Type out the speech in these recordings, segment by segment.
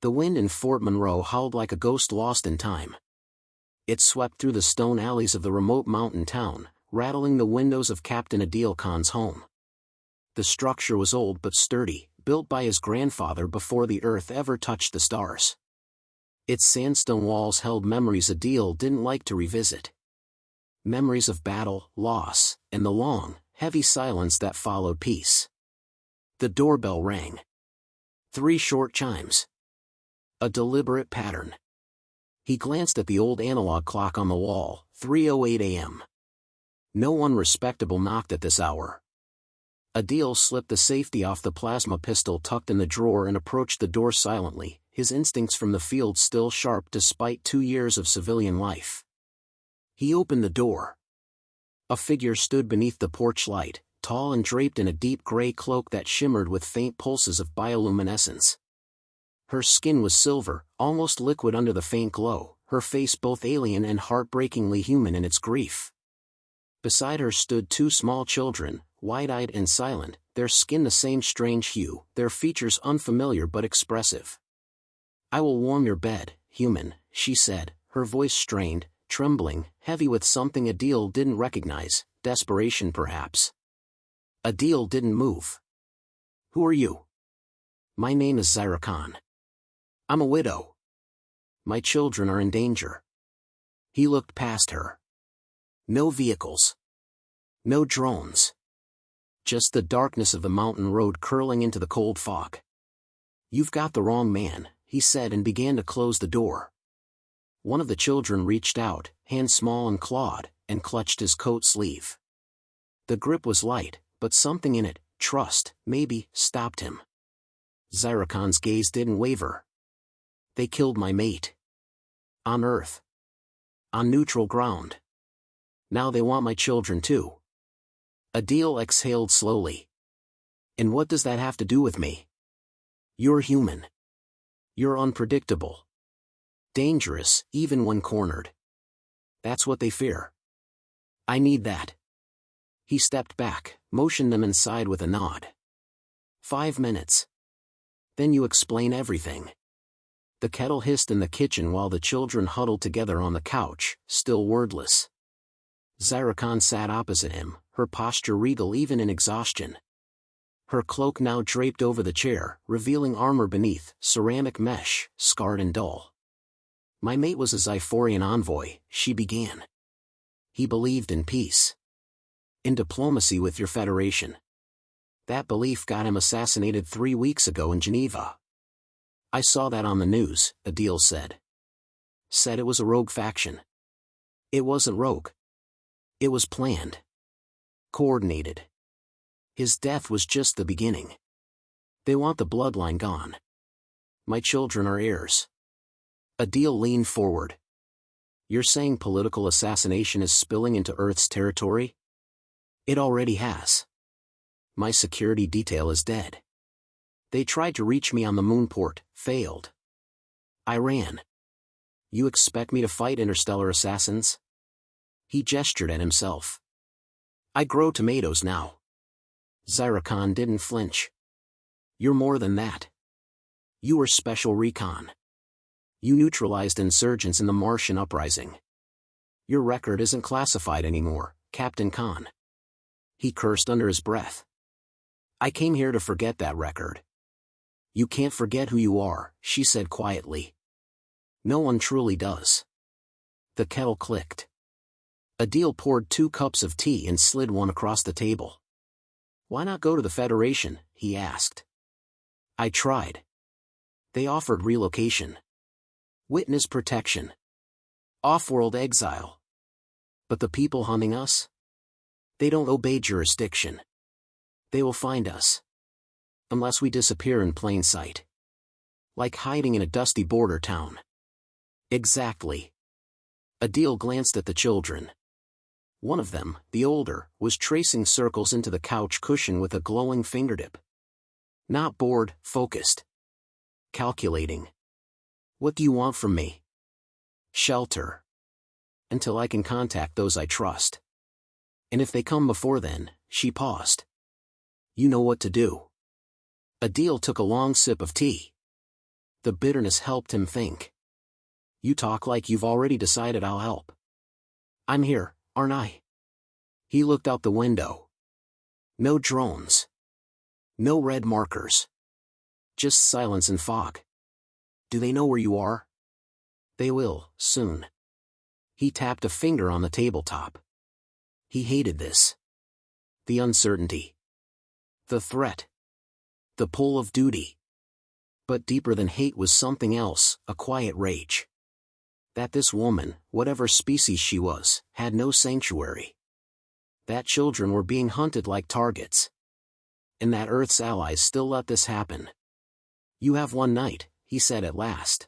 The wind in Fort Munro howled like a ghost lost in time. It swept through the stone alleys of the remote mountain town, rattling the windows of Captain Adeel Khan's home. The structure was old but sturdy, built by his grandfather before the earth ever touched the stars. Its sandstone walls held memories Adeel didn't like to revisit. Memories of battle, loss, and the long, heavy silence that followed peace. The doorbell rang. 3 short chimes. A deliberate pattern. He glanced at the old analog clock on the wall, 3:08 a.m. No one respectable knocked at this hour. Adeel slipped the safety off the plasma pistol tucked in the drawer and approached the door silently, his instincts from the field still sharp despite 2 years of civilian life. He opened the door. A figure stood beneath the porch light, tall and draped in a deep gray cloak that shimmered with faint pulses of bioluminescence. Her skin was silver, almost liquid under the faint glow, her face both alien and heartbreakingly human in its grief. Beside her stood 2 small children, wide-eyed and silent, their skin the same strange hue, their features unfamiliar but expressive. "I will warm your bed, human," she said, her voice strained, trembling, heavy with something Adeel didn't recognize, desperation perhaps. Adeel didn't move. "Who are you?" "My name is Zaira Khan. I'm a widow. My children are in danger." He looked past her. No vehicles. No drones. Just the darkness of the mountain road curling into the cold fog. "You've got the wrong man," he said and began to close the door. One of the children reached out, hand small and clawed, and clutched his coat sleeve. The grip was light, but something in it, trust, maybe, stopped him. Zaira Khan's gaze didn't waver. "They killed my mate. On Earth. On neutral ground. Now they want my children too." Adeel exhaled slowly. "And what does that have to do with me?" "You're human. You're unpredictable. Dangerous, even when cornered. That's what they fear. I need that." He stepped back, motioned them inside with a nod. 5 minutes. Then you explain everything." The kettle hissed in the kitchen while the children huddled together on the couch, still wordless. Zaira Khan sat opposite him, her posture regal even in exhaustion. Her cloak now draped over the chair, revealing armor beneath, ceramic mesh, scarred and dull. "My mate was a Zyphorian envoy," she began. "He believed in peace. In diplomacy with your Federation. That belief got him assassinated 3 weeks ago in Geneva." "I saw that on the news," Adeel said. "Said it was a rogue faction." "It wasn't rogue. It was planned. Coordinated. His death was just the beginning. They want the bloodline gone. My children are heirs." Adeel leaned forward. "You're saying political assassination is spilling into Earth's territory?" "It already has. My security detail is dead. They tried to reach me on the moonport, failed. I ran. You expect me to fight interstellar assassins?" He gestured at himself. "I grow tomatoes now." Zaira Khan didn't flinch. "You're more than that. You were special recon. You neutralized insurgents in the Martian uprising. Your record isn't classified anymore, Captain Khan." He cursed under his breath. "I came here to forget that record." "You can't forget who you are," she said quietly. "No one truly does." The kettle clicked. Adeel poured 2 cups of tea and slid one across the table. "Why not go to the Federation?" he asked. "I tried. They offered relocation. Witness protection. Off-world exile. But the people hunting us? They don't obey jurisdiction. They will find us. Unless we disappear in plain sight. Like hiding in a dusty border town." "Exactly." Adeel glanced at the children. One of them, the older, was tracing circles into the couch cushion with a glowing fingertip. Not bored, focused. Calculating. "What do you want from me?" "Shelter. Until I can contact those I trust. And if they come before then," she paused. "You know what to do." Adeel took a long sip of tea. The bitterness helped him think. You talk like you've already decided I'll help. I'm here, aren't I? He looked out the window. No drones. No red markers. Just silence and fog. Do they know where you are? They will, soon. He tapped a finger on the tabletop. He hated this. The uncertainty. The threat. The pull of duty. But deeper than hate was something else, a quiet rage. That this woman, whatever species she was, had no sanctuary. That children were being hunted like targets. And that Earth's allies still let this happen. You have one night, he said at last.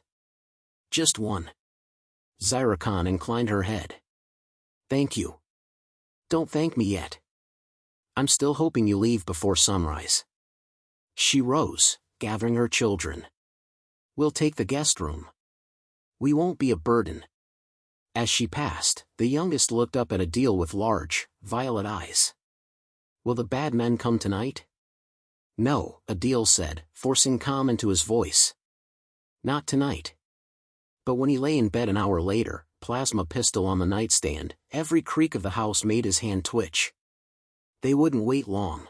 Just one. Zaira Khan inclined her head. Thank you. Don't thank me yet. I'm still hoping you leave before sunrise. She rose, gathering her children. We'll take the guest room. We won't be a burden. As she passed, the youngest looked up at Adeel with large, violet eyes. Will the bad men come tonight? No, Adeel said, forcing calm into his voice. Not tonight. But when he lay in bed an hour later, plasma pistol on the nightstand, every creak of the house made his hand twitch. They wouldn't wait long.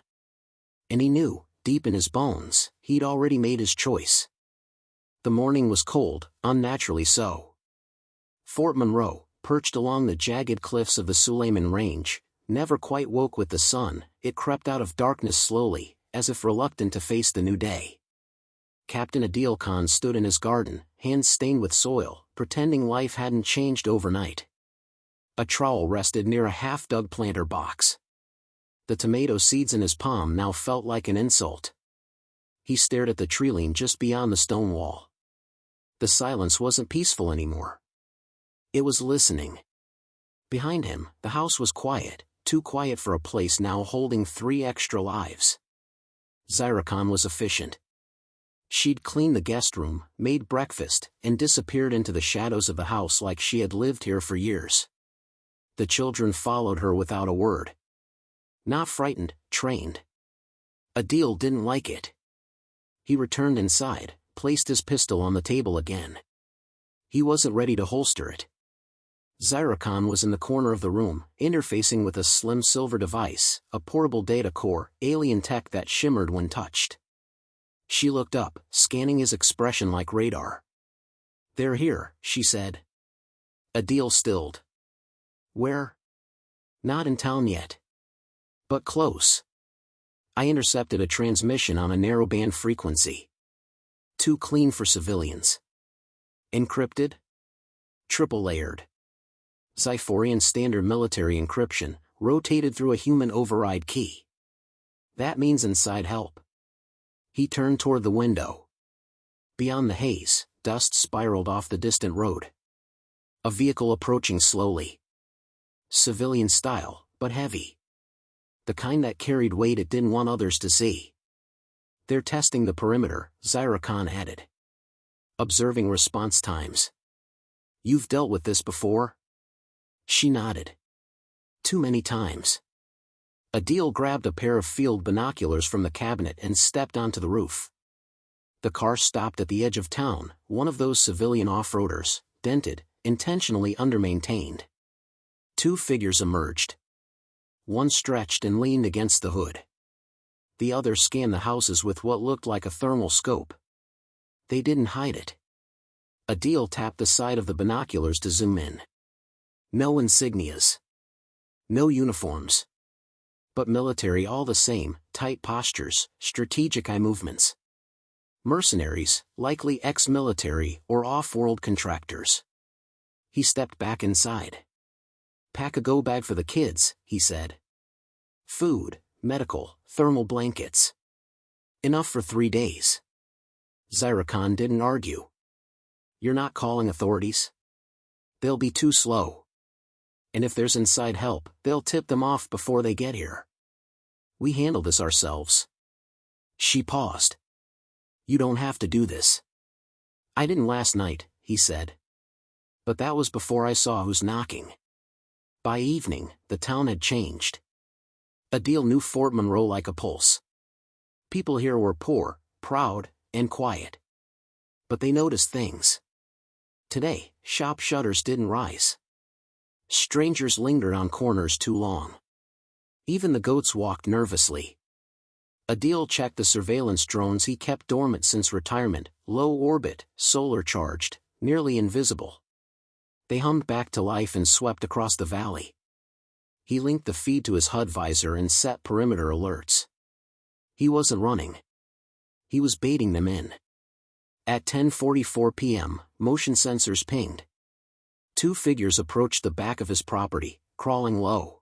And he knew, deep in his bones, he'd already made his choice. The morning was cold, unnaturally so. Fort Munro, perched along the jagged cliffs of the Suleiman Range, never quite woke with the sun. It crept out of darkness slowly, as if reluctant to face the new day. Captain Adeel Khan stood in his garden, hands stained with soil, pretending life hadn't changed overnight. A trowel rested near a half-dug planter box. The tomato seeds in his palm now felt like an insult. He stared at the treeline just beyond the stone wall. The silence wasn't peaceful anymore. It was listening. Behind him, the house was quiet, too quiet for a place now holding 3 extra lives. Zaira Khan was efficient. She'd cleaned the guest room, made breakfast, and disappeared into the shadows of the house like she had lived here for years. The children followed her without a word. Not frightened, trained. Adeel didn't like it. He returned inside, placed his pistol on the table again. He wasn't ready to holster it. Zaira Khan was in the corner of the room, interfacing with a slim silver device, a portable data core, alien tech that shimmered when touched. She looked up, scanning his expression like radar. They're here, she said. Adeel stilled. Where? Not in town yet. But close. I intercepted a transmission on a narrowband frequency. Too clean for civilians. Encrypted? Triple-layered. Zyphorian standard military encryption, rotated through a human override key. That means inside help. He turned toward the window. Beyond the haze, dust spiraled off the distant road. A vehicle approaching slowly. Civilian style, but heavy. The kind that carried weight it didn't want others to see. They're testing the perimeter, Zaira Khan added. Observing response times. You've dealt with this before? She nodded. Too many times. Adeel grabbed a pair of field binoculars from the cabinet and stepped onto the roof. The car stopped at the edge of town, one of those civilian off-roaders, dented, intentionally undermaintained. 2 figures emerged. One stretched and leaned against the hood. The other scanned the houses with what looked like a thermal scope. They didn't hide it. Adeel tapped the side of the binoculars to zoom in. No insignias. No uniforms. But military all the same, tight postures, strategic eye movements. Mercenaries, likely ex-military or off-world contractors. He stepped back inside. Pack a go-bag for the kids, he said. Food, medical, thermal blankets. Enough for 3 days. Zaira Khan didn't argue. You're not calling authorities? They'll be too slow. And if there's inside help, they'll tip them off before they get here. We handle this ourselves. She paused. You don't have to do this. I didn't last night, he said. But that was before I saw who's knocking. By evening, the town had changed. Adeel knew Fort Munro like a pulse. People here were poor, proud, and quiet. But they noticed things. Today, shop shutters didn't rise. Strangers lingered on corners too long. Even the goats walked nervously. Adeel checked the surveillance drones he kept dormant since retirement, low orbit, solar-charged, nearly invisible. They hummed back to life and swept across the valley. He linked the feed to his HUD visor and set perimeter alerts. He wasn't running. He was baiting them in. At 10:44 p.m., motion sensors pinged. 2 figures approached the back of his property, crawling low.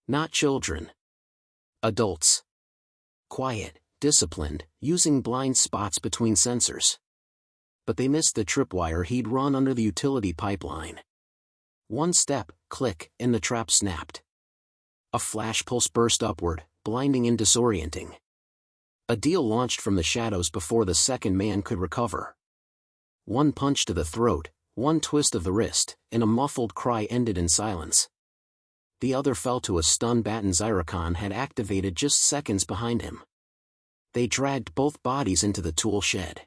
Not children. Adults. Quiet, disciplined, using blind spots between sensors. But they missed the tripwire he'd run under the utility pipeline. One step, click, and the trap snapped. A flash pulse burst upward, blinding and disorienting. Adeel launched from the shadows before the second man could recover. One punch to the throat, one twist of the wrist, and a muffled cry ended in silence. The other fell to a stun baton Zyricon had activated just seconds behind him. They dragged both bodies into the tool shed.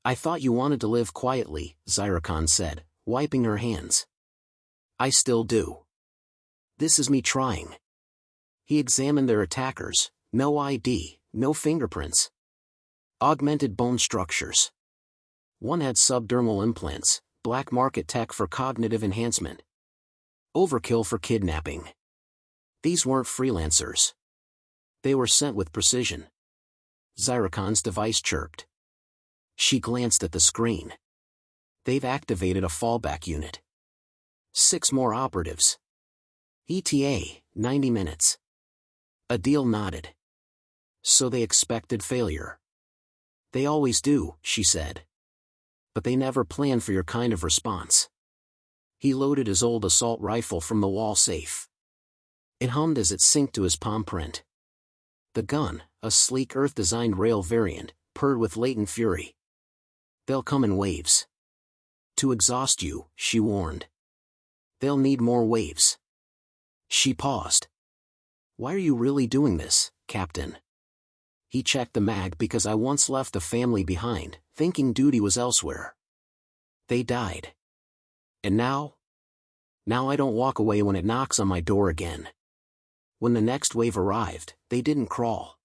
"I thought you wanted to live quietly," Zyricon said, wiping her hands. "I still do. This is me trying." He examined their attackers. No ID, no fingerprints. Augmented bone structures. One had subdermal implants, black market tech for cognitive enhancement. Overkill for kidnapping. These weren't freelancers. They were sent with precision. Zyricon's device chirped. She glanced at the screen. They've activated a fallback unit. 6 more operatives. ETA, 90 minutes. Adeel nodded. So they expected failure. They always do, she said. But they never plan for your kind of response. He loaded his old assault rifle from the wall safe. It hummed as it synced to his palm print. The gun, a sleek Earth-designed rail variant, purred with latent fury. "They'll come in waves. To exhaust you," she warned. "They'll need more waves." She paused. "Why are you really doing this, Captain?" He checked the mag because I once left a family behind, thinking duty was elsewhere. They died. And now? Now I don't walk away when it knocks on my door again. When the next wave arrived, they didn't crawl.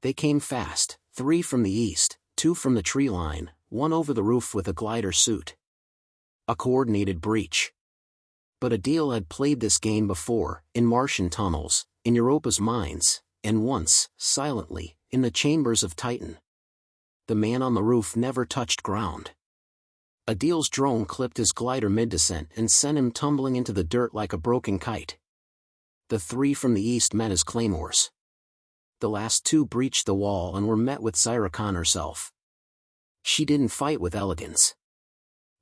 They came fast, 3 from the east, 2 from the tree line, 1 over the roof with a glider suit. A coordinated breach. But Adeel had played this game before, in Martian tunnels, in Europa's mines, and once, silently, in the chambers of Titan. The man on the roof never touched ground. Adeel's drone clipped his glider mid-descent and sent him tumbling into the dirt like a broken kite. The 3 from the east met as claymores. The last 2 breached the wall and were met with Zyricon herself. She didn't fight with elegance.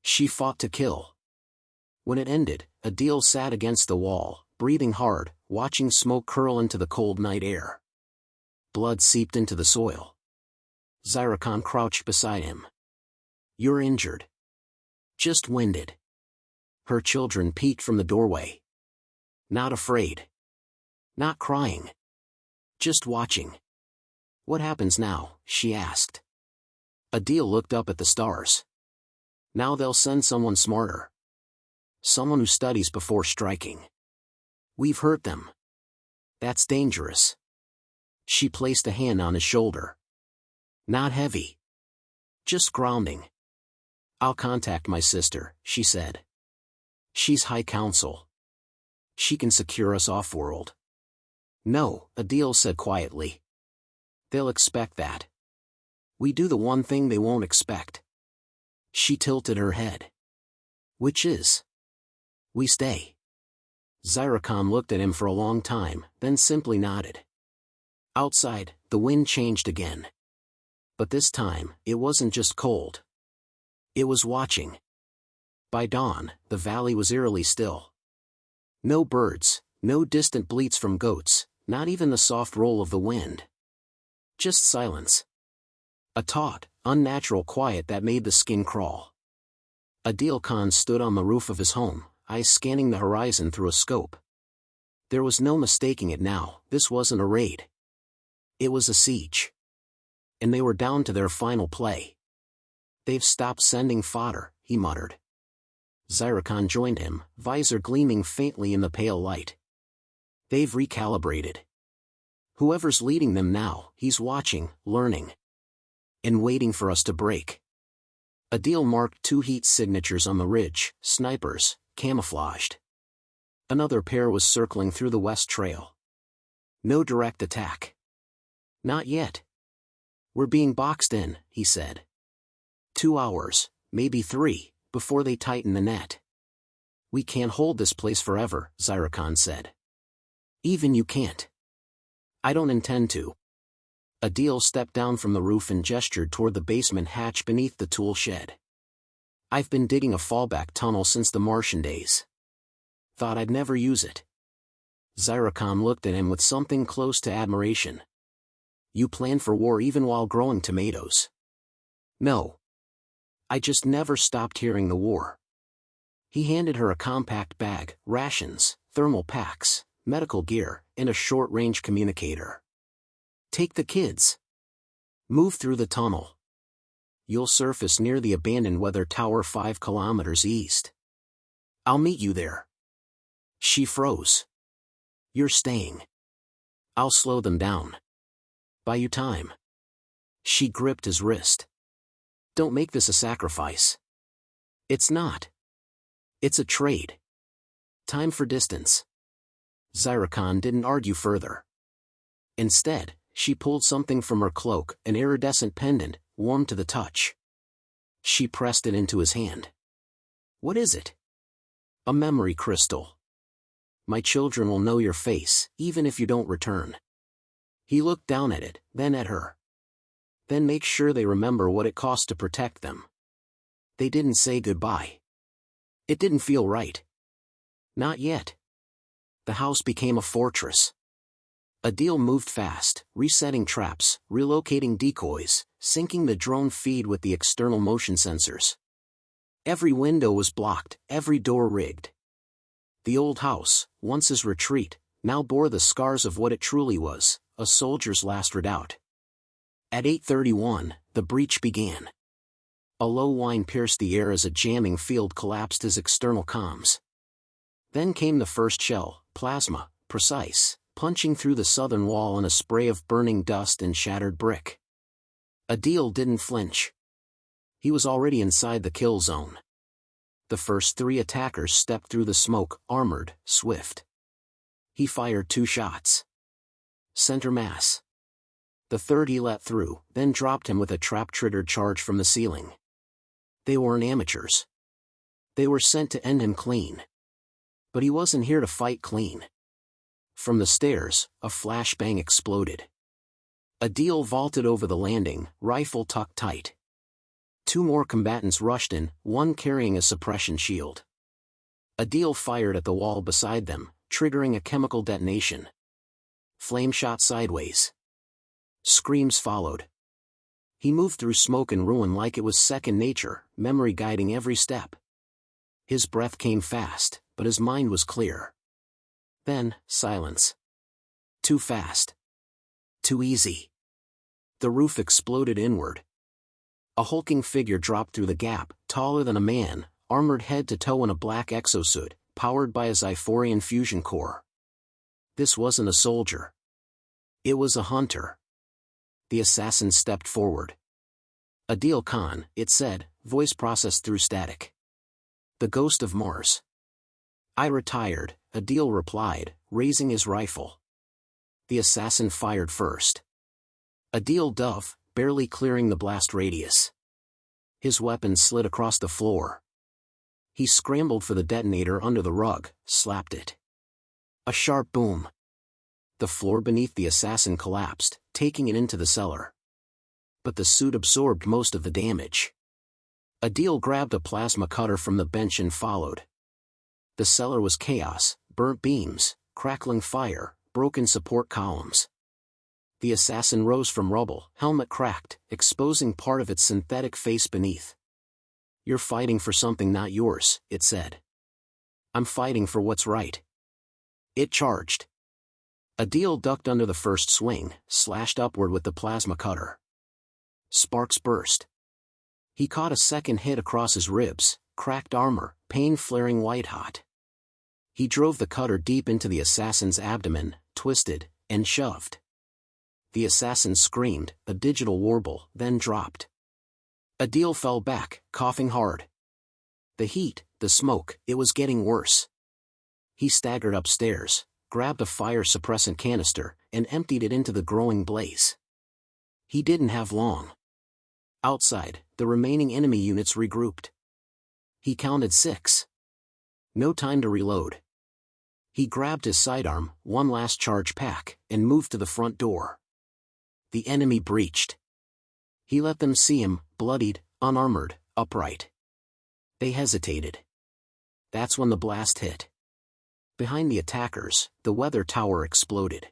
She fought to kill. When it ended, Adeel sat against the wall, breathing hard, watching smoke curl into the cold night air. Blood seeped into the soil. Zyricon crouched beside him. "You're injured." "Just winded." Her children peeked from the doorway. "Not afraid." "Not crying." "Just watching." "What happens now?" she asked. Adeel looked up at the stars. "Now they'll send someone smarter. Someone who studies before striking. We've hurt them. That's dangerous." She placed a hand on his shoulder. "Not heavy. Just grounding." "I'll contact my sister," she said. "She's High Council. She can secure us off-world." "No," Adeel said quietly. "They'll expect that. We do the one thing they won't expect." She tilted her head. "Which is?" "We stay." Zyricon looked at him for a long time, then simply nodded. Outside, the wind changed again. But this time, it wasn't just cold. It was watching. By dawn, the valley was eerily still. No birds, no distant bleats from goats, not even the soft roll of the wind. Just silence. A taut, unnatural quiet that made the skin crawl. Adeel Khan stood on the roof of his home, eyes scanning the horizon through a scope. There was no mistaking it now, this wasn't a raid. It was a siege. And they were down to their final play. They've stopped sending fodder, he muttered. Zyricon joined him, visor gleaming faintly in the pale light. They've recalibrated. Whoever's leading them now, he's watching, learning. And waiting for us to break. Adeel marked 2 heat signatures on the ridge, snipers, camouflaged. Another pair was circling through the west trail. No direct attack. Not yet. We're being boxed in, he said. 2 hours, maybe 3, before they tighten the net. We can't hold this place forever, Zyricon said. Even you can't. I don't intend to. Adeel stepped down from the roof and gestured toward the basement hatch beneath the tool shed. I've been digging a fallback tunnel since the Martian days. Thought I'd never use it. Zyricon looked at him with something close to admiration. You plan for war even while growing tomatoes. No. I just never stopped hearing the war. He handed her a compact bag, rations, thermal packs, medical gear, and a short-range communicator. Take the kids. Move through the tunnel. You'll surface near the abandoned weather tower 5 kilometers east. I'll meet you there. She froze. You're staying. I'll slow them down. Buy you time. She gripped his wrist. Don't make this a sacrifice. It's not. It's a trade. Time for distance. Zyricon didn't argue further. Instead, she pulled something from her cloak, an iridescent pendant, warm to the touch. She pressed it into his hand. What is it? A memory crystal. My children will know your face, even if you don't return. He looked down at it, then at her. Then make sure they remember what it cost to protect them. They didn't say goodbye. It didn't feel right. Not yet. The house became a fortress. Adeel moved fast, resetting traps, relocating decoys, syncing the drone feed with the external motion sensors. Every window was blocked, every door rigged. The old house, once his retreat, now bore the scars of what it truly was, a soldier's last redoubt. At 8:31, the breach began. A low whine pierced the air as a jamming field collapsed his external comms. Then came the first shell, plasma, precise, punching through the southern wall in a spray of burning dust and shattered brick. Adeel didn't flinch. He was already inside the kill zone. The first 3 attackers stepped through the smoke, armored, swift. He fired 2 shots. Center mass. The third he let through, then dropped him with a trap-triggered charge from the ceiling. They weren't amateurs. They were sent to end him clean. But he wasn't here to fight clean. From the stairs, a flashbang exploded. Adeel vaulted over the landing, rifle tucked tight. 2 more combatants rushed in, one carrying a suppression shield. Adeel fired at the wall beside them, triggering a chemical detonation. Flame shot sideways. Screams followed. He moved through smoke and ruin like it was second nature, memory guiding every step. His breath came fast, but his mind was clear. Then, silence. Too fast. Too easy. The roof exploded inward. A hulking figure dropped through the gap, taller than a man, armored head to toe in a black exosuit, powered by a Zyphorian fusion core. This wasn't a soldier. It was a hunter. The assassin stepped forward. Adeel Khan, it said, voice processed through static. The ghost of Mars. I retired, Adeel replied, raising his rifle. The assassin fired first. Adeel dove, barely clearing the blast radius. His weapon slid across the floor. He scrambled for the detonator under the rug, slapped it. A sharp boom. The floor beneath the assassin collapsed, taking it into the cellar. But the suit absorbed most of the damage. Adeel grabbed a plasma cutter from the bench and followed. The cellar was chaos, burnt beams, crackling fire, broken support columns. The assassin rose from rubble, helmet cracked, exposing part of its synthetic face beneath. You're fighting for something not yours, it said. I'm fighting for what's right. It charged. Adeel ducked under the first swing, slashed upward with the plasma cutter. Sparks burst. He caught a second hit across his ribs, cracked armor, pain flaring white-hot. He drove the cutter deep into the assassin's abdomen, twisted, and shoved. The assassin screamed, a digital warble, then dropped. Adeel fell back, coughing hard. The heat, the smoke, it was getting worse. He staggered upstairs, grabbed a fire suppressant canister, and emptied it into the growing blaze. He didn't have long. Outside, the remaining enemy units regrouped. He counted 6. No time to reload. He grabbed his sidearm, one last charge pack, and moved to the front door. The enemy breached. He let them see him, bloodied, unarmored, upright. They hesitated. That's when the blast hit. Behind the attackers, the weather tower exploded.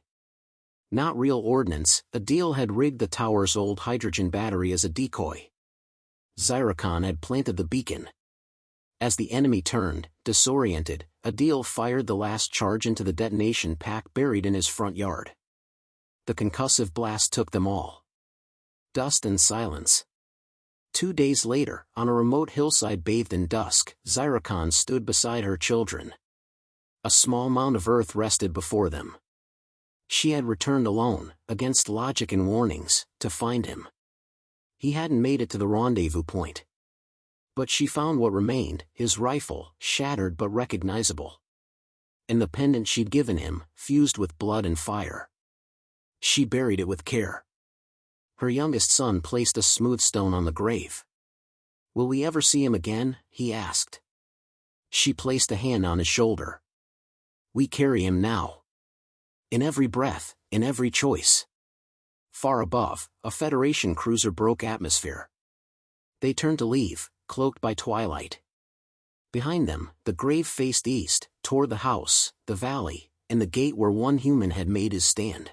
Not real ordnance, Adeel had rigged the tower's old hydrogen battery as a decoy. Khan had planted the beacon. As the enemy turned, disoriented, Adeel fired the last charge into the detonation pack buried in his front yard. The concussive blast took them all. Dust and silence. 2 days later, on a remote hillside bathed in dusk, Khan stood beside her children. A small mound of earth rested before them. She had returned alone, against logic and warnings, to find him. He hadn't made it to the rendezvous point. But she found what remained, his rifle, shattered but recognizable. And the pendant she'd given him, fused with blood and fire. She buried it with care. Her youngest son placed a smooth stone on the grave. "Will we ever see him again?" he asked. She placed a hand on his shoulder. "We carry him now. In every breath, in every choice." Far above, a Federation cruiser broke atmosphere. They turned to leave, cloaked by twilight. Behind them, the grave faced east, toward the house, the valley, and the gate where one human had made his stand.